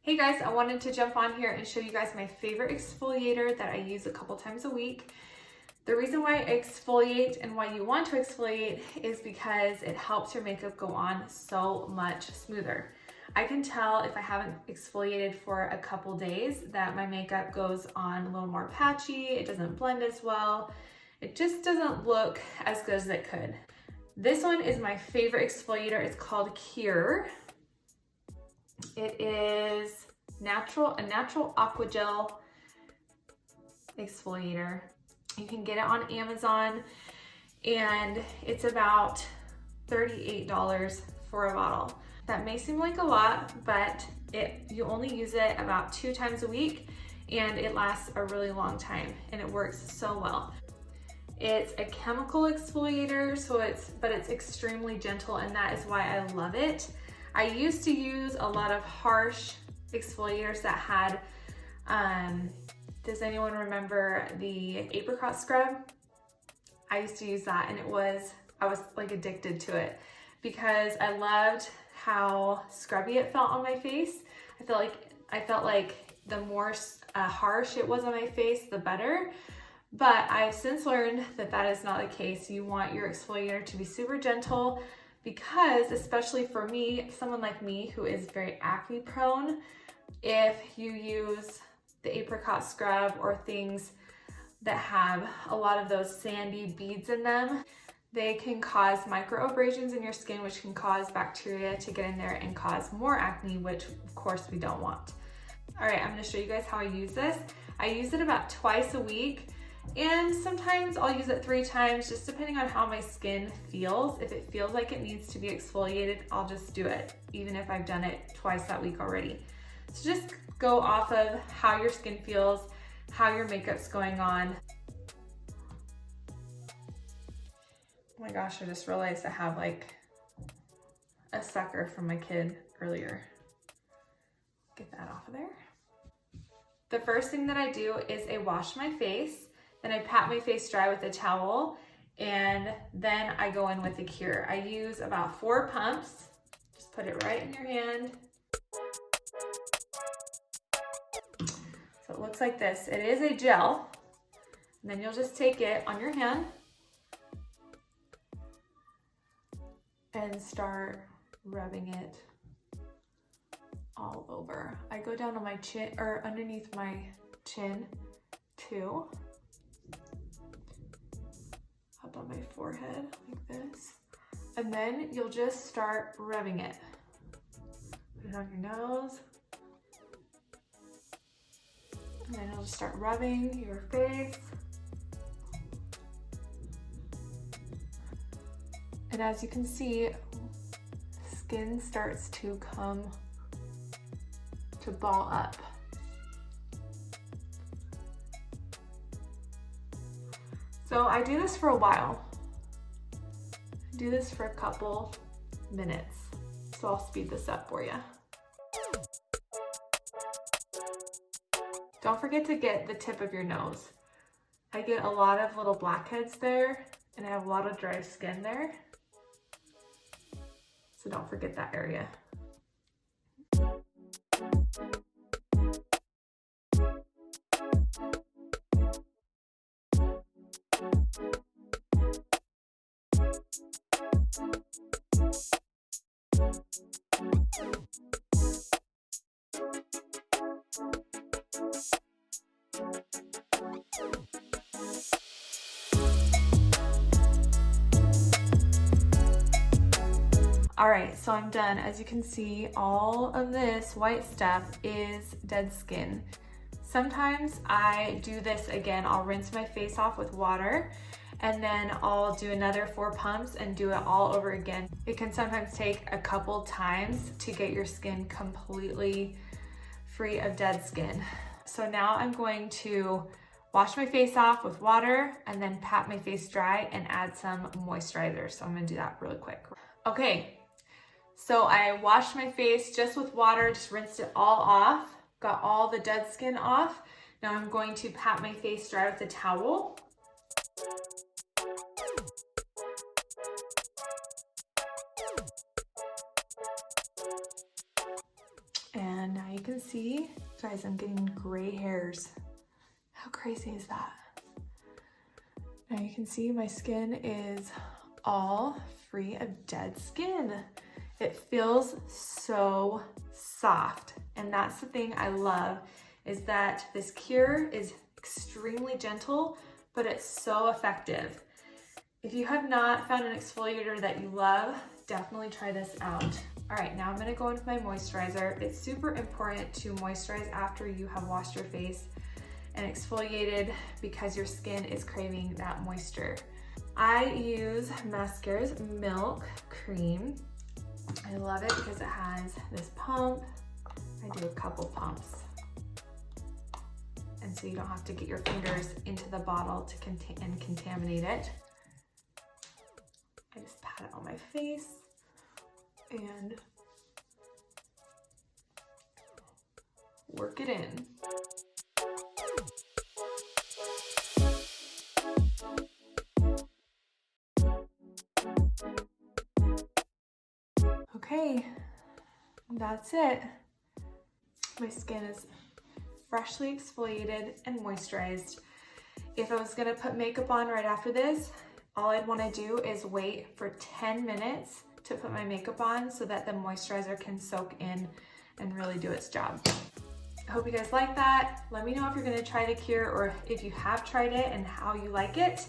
Hey guys, I wanted to jump on here and show you guys my favorite exfoliator that I use a couple times a week. The reason why I exfoliate and why you want to exfoliate is because it helps your makeup go on so much smoother. I can tell if I haven't exfoliated for a couple days that my makeup goes on a little more patchy, it doesn't blend as well, it just doesn't look as good as it could. This one is my favorite exfoliator. It's called Cure. It is a natural Aqua Gel exfoliator. You can get it on Amazon and it's about $38 for a bottle. That may seem like a lot, but you only use it about 2 times a week and it lasts a really long time and it works so well. It's a chemical exfoliator, but it's extremely gentle, and that is why I love it. I used to use a lot of harsh exfoliators that had, does anyone remember the apricot scrub? I used to use that and I was like addicted to it because I loved how scrubby it felt on my face. I felt like the more harsh it was on my face, the better. But I've since learned that that is not the case. You want your exfoliator to be super gentle because, especially for me, someone like me who is very acne prone, if you use the apricot scrub or things that have a lot of those sandy beads in them, they can cause microabrasions in your skin, which can cause bacteria to get in there and cause more acne, which of course we don't want. All right, I'm gonna show you guys how I use this. I use it about twice a week. And sometimes I'll use it 3 times, just depending on how my skin feels. If it feels like it needs to be exfoliated, I'll just do it, even if I've done it twice that week already. So just go off of how your skin feels, how your makeup's going on. Oh my gosh, I just realized I have like a sucker from my kid earlier. Get that off of there. The first thing that I do is I wash my face. Then I pat my face dry with a towel, and then I go in with the Cure. I use about 4 pumps. Just put it right in your hand. So it looks like this. It is a gel. And then you'll just take it on your hand and start rubbing it all over. I go down on my chin, or underneath my chin too. Up on my forehead like this. And then you'll just start rubbing it. Put it on your nose. And then you'll just start rubbing your face. And as you can see, skin starts to ball up. So I do this for a while. I do this for a couple minutes. So I'll speed this up for you. Don't forget to get the tip of your nose. I get a lot of little blackheads there and I have a lot of dry skin there. So don't forget that area. All right, so I'm done. As you can see, all of this white stuff is dead skin. Sometimes I do this again. I'll rinse my face off with water and then I'll do another 4 pumps and do it all over again. It can sometimes take a couple times to get your skin completely free of dead skin. So now I'm going to wash my face off with water and then pat my face dry and add some moisturizer. So I'm gonna do that really quick. Okay. So I washed my face just with water, just rinsed it all off, got all the dead skin off. Now I'm going to pat my face dry with a towel. And Now you can see, guys, I'm getting gray hairs. How crazy is that? Now you can see my skin is all free of dead skin. It feels so soft. And that's the thing I love, is that this cure is extremely gentle, but it's so effective. If you have not found an exfoliator that you love, definitely try this out. All right, now I'm gonna go into my moisturizer. It's super important to moisturize after you have washed your face and exfoliated because your skin is craving that moisture. I use MASKCARA's Milk Cream. I love it because it has this pump. I do a couple pumps. And so you don't have to get your fingers into the bottle to contaminate it. I just pat it on my face and work it in. Okay, that's it. My skin is freshly exfoliated and moisturized. If I was gonna put makeup on right after this, all I'd wanna do is wait for 10 minutes to put my makeup on so that the moisturizer can soak in and really do its job. I hope you guys like that. Let me know if you're gonna try the cure or if you have tried it and how you like it.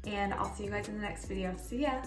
And I'll see you guys in the next video. See ya.